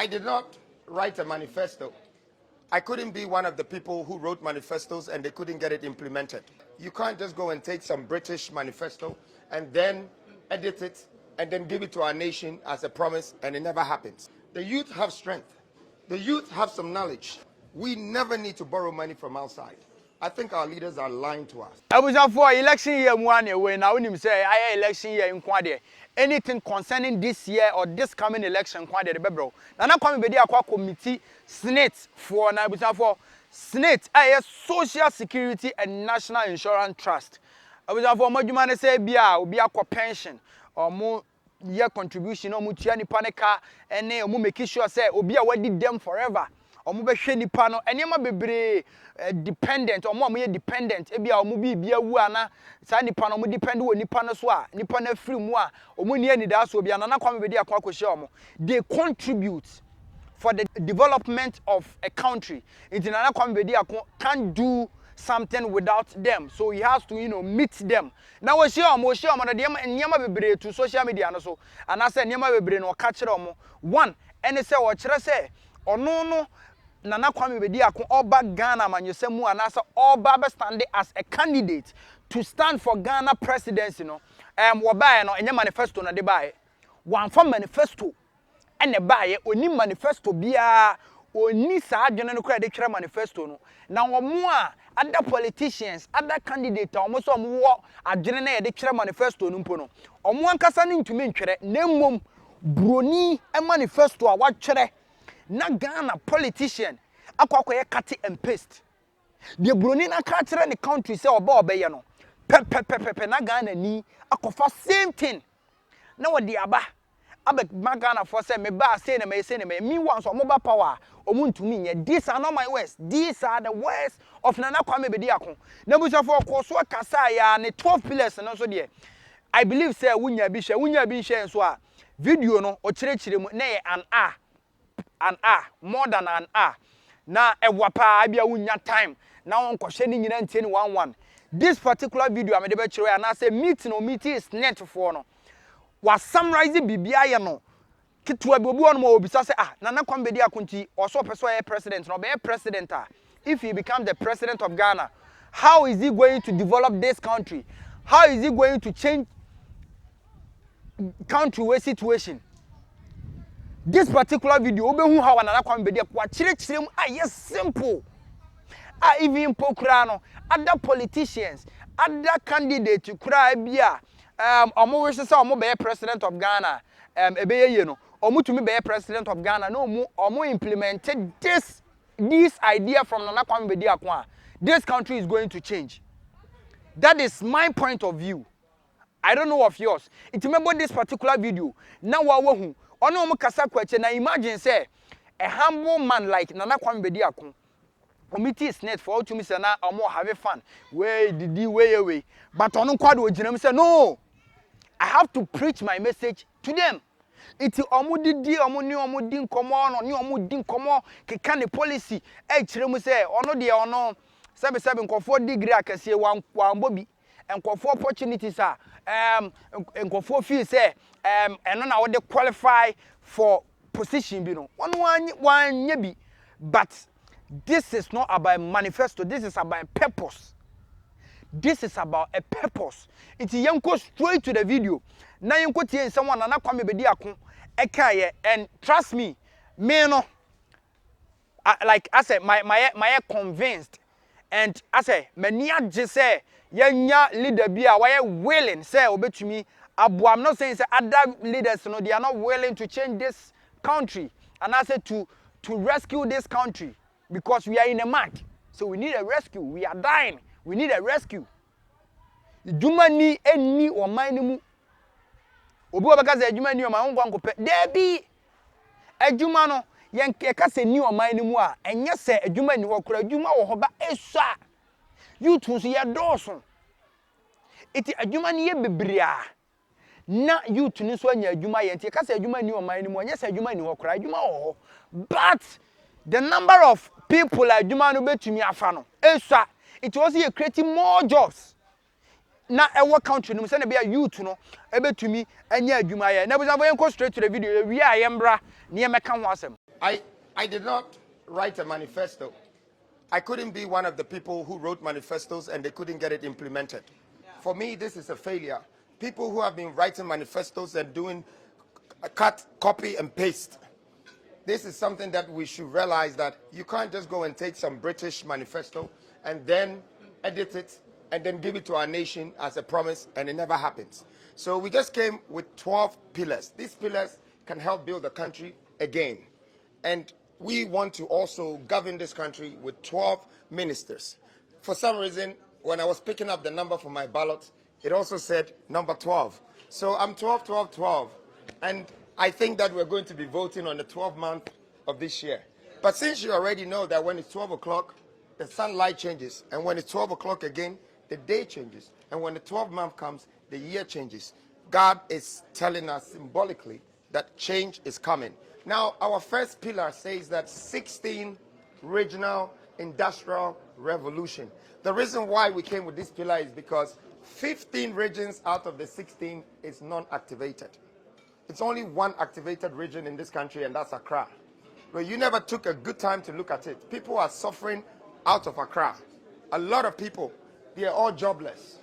I did not write a manifesto. I couldn't be one of the people who wrote manifestos and they couldn't get it implemented. You can't just go and take some British manifesto and then edit it and then give it to our nation as a promise, and it never happens. The youth have strength. The youth have some knowledge. We never need to borrow money from outside. I think our leaders are lying to us. I was for election year one when I wouldn't say I election year in Kwade. Anything concerning this year or this coming election, Kwade the Bebro. Now Kwame Bediako committee SSNIT for na for SSNIT, Social Security and National Insurance Trust. I was for Majumane say Bediako pension or more year contribution or mutiani panica and ne omu make sure say obi a wadi them forever. Omu be hwe nipa no enema bebre dependent omu amu ye dependent e bia omu bi bia wu ana sa nipa no omu depend wo nipa no so a nipa na free mu a omu ne ani da so bia na Kwame Bediako akohye omu. They contribute for the development of a country. Inti na Kwame Bediako can't do something without them, so he has to meet them. Now we share na dem nyama bebre to social media no so and I say nyama bebre no ka kire omo one ene say wo kire say ono no Nana Kwame Bediako oba Ghana manyosemu and asa oba be stand as a candidate to stand for Ghana presidency no wobae no enye manifesto na de bae one for manifesto ene bae oni manifesto bia oni sa adwene no kra de kire manifesto no na omo a other politicians, other candidates, almost some war adwene na de kire manifesto no mpo no omo ankasa ne ntumi ntwere na mmom broni e manifesto a wa twere na Ghana politician akwakoye cut and paste the broni na ka kire ne country say oba obeye no pe na Ghana ni akofa same thing na wodi aba Ghana for say me ba say na me me wan so mobile power omuntumi nye. These are not my words, these are the words of Nana Kwame Bediako. Na busa for koso kasa ya ne 12 pillars no so de I believe say wunya bi hye so a video no o kire mu na ye an hour more than an hour na ewapa bia wunya time na won kohye ni nyina ntie ni 11 this particular video am de be kire na say meeting is net for no was summarize bibia ye no kitwa bi obi won mo obisa say Nana Kwame Bediako nti oso person ye president no be president if he becomes the president of Ghana, how is he going to develop this country? How is he going to change country situation? This particular video obehu how Nana Kwame Bediako wa kire mu yes simple. Even pokrano other politicians, other candidates kura bia omo wish say omo be president of Ghana ebeye ye no omo tumi be president of Ghana no omo implemented this idea from Nana Kwame Bediako. This country is going to change. That is my point of view. I don't know of yours. It remember this particular video. Now wahu ono omo kasa kwache na imagine say a humble man like Nana Kwame Bediako committee is net for to me say na omo have fun. Way but ono kwado oginam say no. I have to preach my message to them. Iti omo didi omo ni omo di nkomo no ni omo di nkomo keka ne policy kire mu say ono de ono 77 nkofo degree akase wambo bi nkofo opportunities nkofo feel say eno na wo de qualify for position bi no ono wanye bi. But this is not about manifesto, this is about purpose. This is about a purpose. It's yanko straight to the video. Na yanko tie someone Nana Kwame Bediako ekaye, and trust me no like I said my convinced, and I say many just say yanya leader bia why willing say obetumi abu. I'm not saying say other leaders they are not willing to change this country, and I say to rescue this country because we are in a mud, so we need a rescue. We are dying. We need a rescue. Juma ni eni o man mu. Obi obaka say juma ni o man ngwa nkopɛ. Debi. Ejuma no yen ka say ni o man mu a enye say ejuma ni wo kora ejuma wo ho ba esua. You tun so ye dɔɔso. Iti ejuma ni ye bebrea. Na you tun so anya ejuma ye nti ka say ejuma ni o man mu enye say ejuma ni wo kora ejuma wo ho. But the number of people ejuma no betumi afa no esua. It was here creating more jobs. Na ewo country no say na be a youth no ebetumi anya adwuma ye. Na buza for straight to the video. We are yembra meka ho asem. I did not write a manifesto. I couldn't be one of the people who wrote manifestos and they couldn't get it implemented. For me, this is a failure. People who have been writing manifestos and doing cut, copy, and paste. This is something that we should realize, that you can't just go and take some British manifesto and then edit it and then give it to our nation as a promise, and it never happens. So we just came with 12 pillars. These pillars can help build the country again. And we want to also govern this country with 12 ministers. For some reason, when I was picking up the number for my ballot, it also said number 12. So I'm 12, 12, 12. And I think that we're going to be voting on the 12th month of this year. But since you already know that when it's 12 o'clock, the sunlight changes. And when it's 12 o'clock again, the day changes. And when the 12th month comes, the year changes. God is telling us symbolically that change is coming. Now, our first pillar says that 16 regional industrial revolution. The reason why we came with this pillar is because 15 regions out of the 16 is non-activated. It's only one activated region in this country, and that's Accra. But you never took a good time to look at it. People are suffering out of Accra. A lot of people, they are all jobless.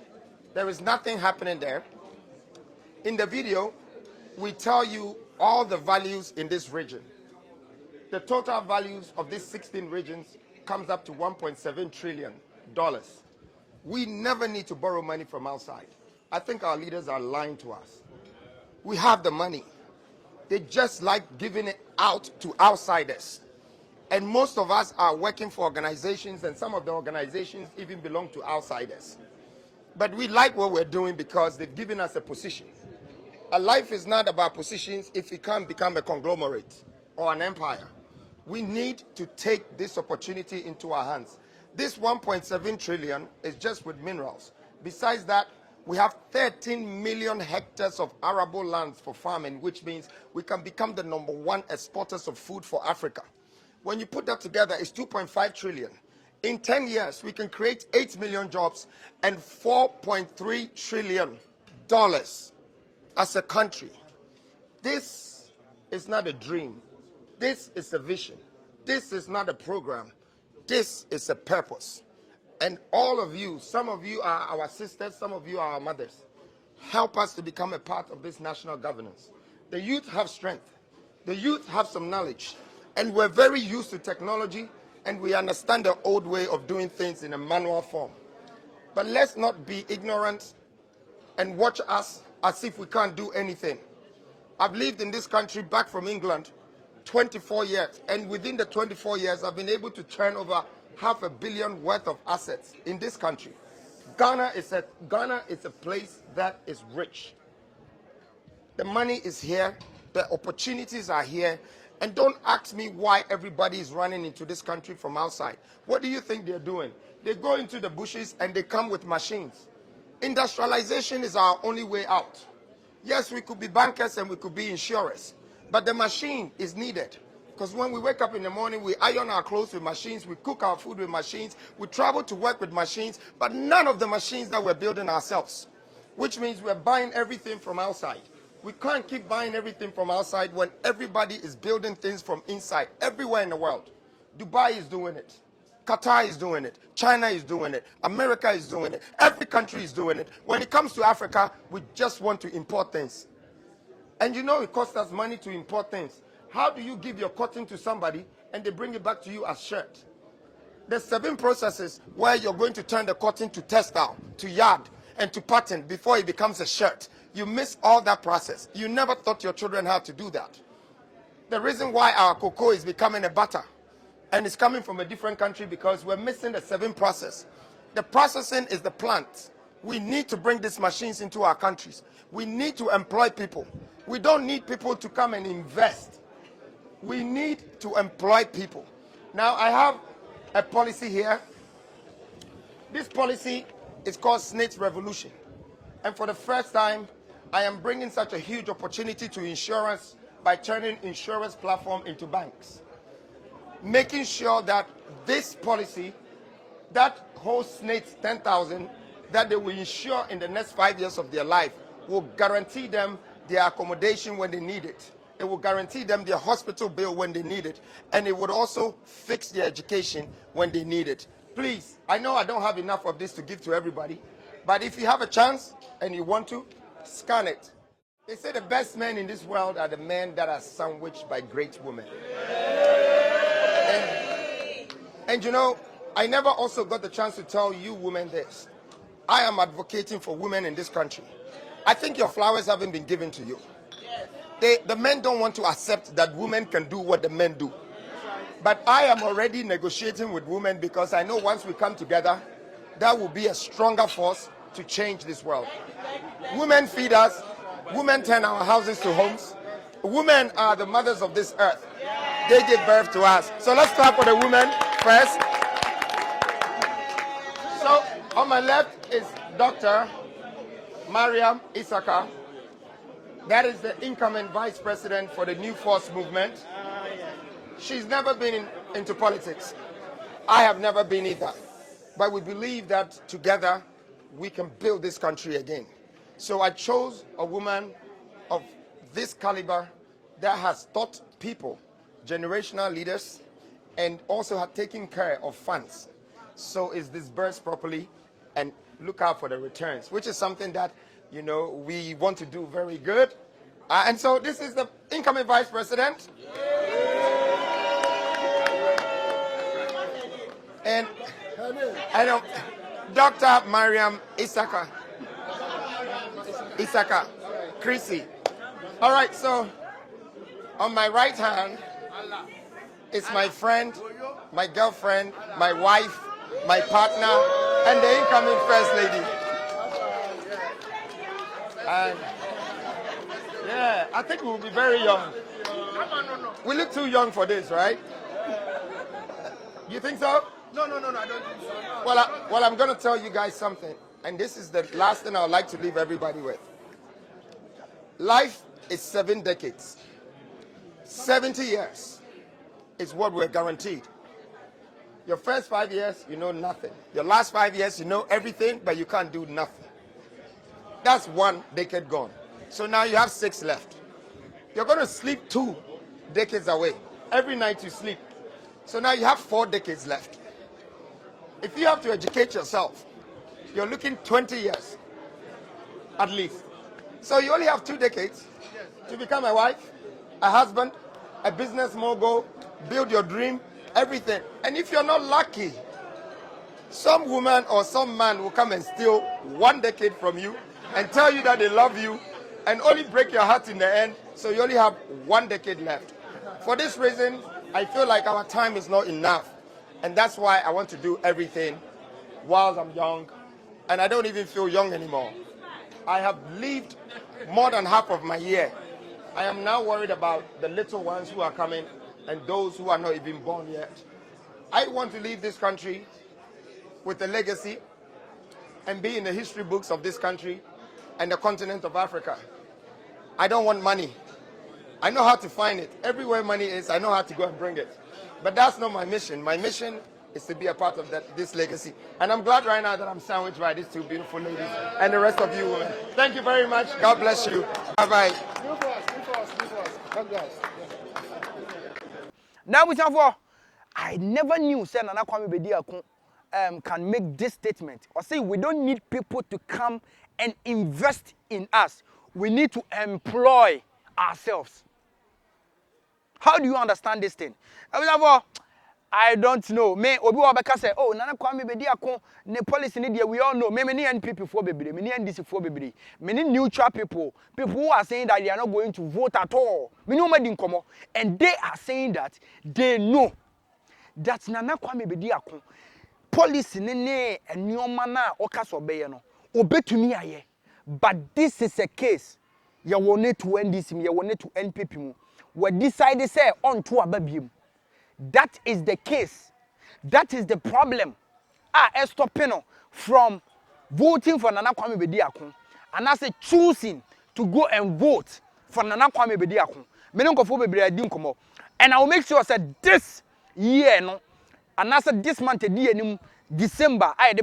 There is nothing happening there. In the video, we tell you all the values in this region. The total values of these 16 regions comes up to $1.7 trillion. We never need to borrow money from outside. I think our leaders are lying to us. We have the money. They just like giving it out to outsiders. And most of us are working for organizations, and some of the organizations even belong to outsiders. But we like what we're doing because they've given us a position. A life is not about positions if we can't become a conglomerate or an empire. We need to take this opportunity into our hands. This 1.7 trillion is just with minerals. Besides that, we have 13 million hectares of arable lands for farming, which means we can become the #1 exporters of food for Africa. When you put that together, it's 2.5 trillion. In 10 years, we can create 8 million jobs and $4.3 trillion as a country. This is not a dream. This is a vision. This is not a program. This is a purpose. And all of you, some of you are our sisters, some of you are our mothers. Help us to become a part of this national governance. The youth have strength. The youth have some knowledge. And we're very used to technology, and we understand the old way of doing things in a manual form. But let's not be ignorant and watch us as if we can't do anything. I've lived in this country back from England 24 years, and within the 24 years, I've been able to turn over $500 million worth of assets in this country. Ghana is a place that is rich. The money is here, the opportunities are here, and don't ask me why everybody is running into this country from outside. What do you think they're doing? They go into the bushes and they come with machines. Industrialization is our only way out. Yes, we could be bankers and we could be insurers, but the machine is needed. Because when we wake up in the morning, we iron our clothes with machines, we cook our food with machines, we travel to work with machines, but none of the machines that we're building ourselves, which means we're buying everything from outside. We can't keep buying everything from outside when everybody is building things from inside, everywhere in the world. Dubai is doing it. Qatar is doing it. China is doing it. America is doing it. Every country is doing it. When it comes to Africa, we just want to import things. And you know it costs us money to import things. How do you give your cotton to somebody and they bring it back to you as shirt? There's 7 processes where you're going to turn the cotton to textile, to yard, and to pattern before it becomes a shirt. You miss all that process. You never taught your children how to do that. The reason why our cocoa is becoming a butter and it's coming from a different country because we're missing the 7 process. The processing is the plant. We need to bring these machines into our countries. We need to employ people. We don't need people to come and invest. We need to employ people. Now, I have a policy here. This policy is called SSNIT Revolution. And for the first time, I am bringing such a huge opportunity to insurance by turning insurance platform into banks. Making sure that this policy, that whole SSNIT 10,000, that they will insure in the next 5 years of their life, will guarantee them their accommodation when they need it. It will guarantee them their hospital bill when they need it. And it would also fix their education when they need it. Please, I know I don't have enough of this to give to everybody, but if you have a chance and you want to, scan it. They say the best men in this world are the men that are sandwiched by great women. And you know, I never also got the chance to tell you women this. I am advocating for women in this country. I think your flowers haven't been given to you. The men don't want to accept that women can do what the men do. But I am already negotiating with women because I know once we come together, that will be a stronger force to change this world. Women feed us. Women turn our houses to homes. Women are the mothers of this earth. They give birth to us. So let's clap for the women first. So on my left is Dr. Mariam Isaka. That is the incoming vice president for the New Force movement. She's never been into politics. I have never been either. But we believe that together we can build this country again. So I chose a woman of this caliber that has taught people, generational leaders, and also have taken care of funds. So it's disbursed properly and look out for the returns, which is something that, you know, we want to do very good. And so this is the incoming vice president. And I know Dr. Mariam Isaka. Chrissy. All right, so on my right hand is my friend, my girlfriend, my wife, my partner, and the incoming first lady. And yeah, I think we'll be very young. We look too young for this, right? You think so? No, I don't think so. Well, I'm going to tell you guys something, and this is the last thing I would like to leave everybody with. Life is 7 decades. 70 years is what we're guaranteed. Your first 5 years, you know nothing. Your last 5 years, you know everything, but you can't do nothing. That's 1 decade gone. So now you have 6 left. You're going to sleep 2 decades away. Every night you sleep. So now you have 4 decades left. If you have to educate yourself, you're looking 20 years, at least. So you only have 2 decades to become a wife, a husband, a business mogul, build your dream, everything. And if you're not lucky, some woman or some man will come and steal 1 decade from you and tell you that they love you and only break your heart in the end. So you only have 1 decade left. For this reason, I feel like our time is not enough. And that's why I want to do everything while I'm young. And I don't even feel young anymore. I have lived more than half of my year. I am now worried about the little ones who are coming and those who are not even born yet. I want to leave this country with a legacy and be in the history books of this country and the continent of Africa. I don't want money. I know how to find it. Everywhere money is, I know how to go and bring it. But that's not my mission. My mission is to be a part of this legacy. And I'm glad right now that I'm sandwiched by these 2 beautiful ladies and the rest of you women. Thank you very much. God bless you. Bye-bye. God bless. Now we have I never knew say Nana Kwame Bediako can make this statement. Or say we don't need people to come and invest in us. We need to employ ourselves. How do you understand this thing? I don't know. Me obi wa beka say, oh, Nana Kwame Bediako ne policy ni we all know. Me many NPP for bebre, many NDC for bebre, many neutral people who are saying that they are not going to vote at all. Me no madi nkomo, and they are saying that they know that Nana Kwame Bediako policy ne enyoma na okaso beye no obetumi aye. But this is a case you will need to NDC, you will need to NPP mu. We decided say on to ababiem. That is the case. That is the problem. Stopping from voting for Nana Kwame Bediako and I say choosing to go and vote for Nana Kwame Bediako. And I will make sure that this year, no, and I said this month, December, I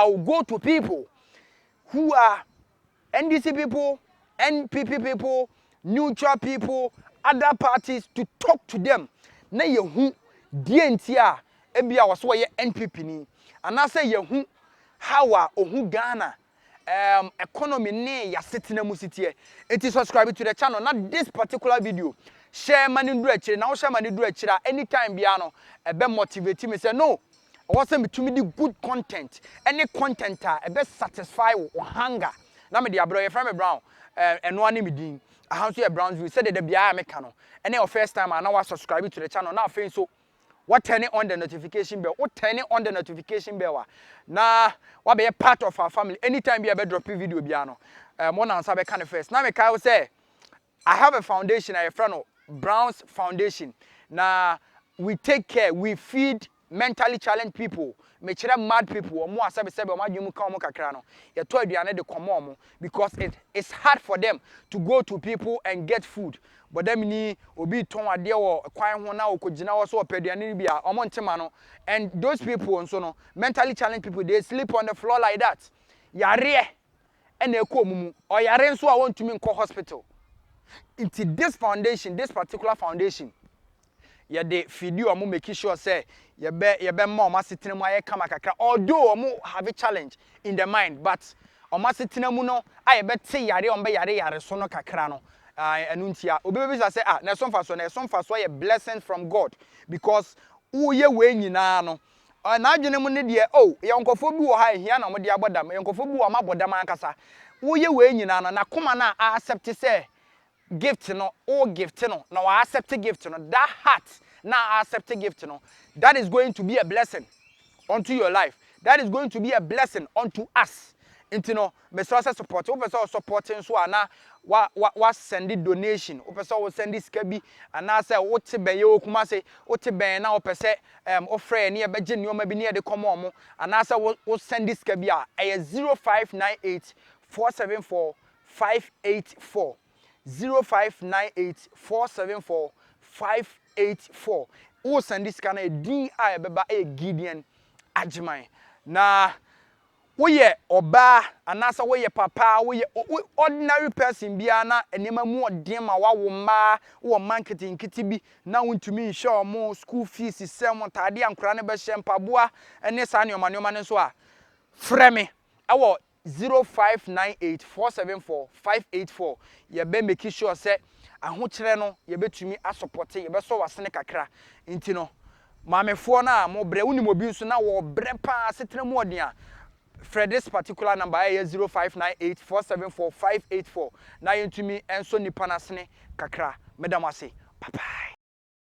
will go to people who are NDC people, NPP people, neutral people, other parties to talk to them na yehu DNT a ebia wo so ye NPP ni anase yehu how a ohu Ghana economy ne ya setena mu sitie. Enti subscribe to the channel. Now this particular video share money do akire na wo share money do akire anytime bia no ebe motivate me say no I want me to me good content. Any content ebe satisfy or hunger. Na me dia bro ye friend me Brown eno ani me din. Ahan so ye Brownsville said the bia me ka no. Ene your first time and now subscribe to the channel. Now face so what turn on the notification bell? What turn on the notification bell? Na what be a part of our family. Anytime be a drop video biano. One answer be kind of first. Now me kai say I have a foundation, a friend of Brown's Foundation. Now we take care, we feed mentally challenged people. Me chere mad people. Omo asabe sebe omo adwemu ka omo kakra no. Ye to aduane de komo omo because it's hard for them to go to people and get food. But them ni obi ton ade wo kwan ho na okogina wo so opeduane bi a omo ntema no. And those people also no mentally challenged people, they sleep on the floor like that. Yare ene ekọ mumu o yare nso a want to me nko hospital. Into this foundation, this particular foundation, yeah, they feed you and make sure say you be more sitting mu aye kama kakra. Although omo have a challenge in the mind, but omo sitting mu no aye be te yare on be yare so no kakra no. Enuntia obi say na some faso a blessing from God because uye we nyina no na adwene mu ne de oh yonkofo bi wo ha ehia na mo de abodam yonkofo bi wo ma bodam ankasa uye we nyina no na koma na accept say gift no or gift no na wa accept gift no that heart na accept gift no that is going to be a blessing unto your life, that is going to be a blessing unto us. Into no me so support o person supporting so ana wa send donation o person wo send sika bi ana say wo te ben ye okuma say wo te ben na o pese o frɛ ne e beje ne o ma bi ne de komo mo ana say wo send sika bi a 0598 474 584 0598 474 584 wo send sika na din a beba e Gideon Agyeman na woye oba anasa woye papa woye ordinary person bia na enema mu odin ma wawo ma wo marketing kiti bi na wontumi show mo school fees sem tade ankura ne be shempaboa ene sa ne omane ne so a freme awo 0598 474 584 ye be make sure say ahokyere no ye betumi asupport ye be so wasene kakra ntino maamefo na mo bre woni mo bi nso na wo bre pa setre mu odin a for this particular number 0598 474 584 na yentumi enso nipa nasene kakra medamase bye bye.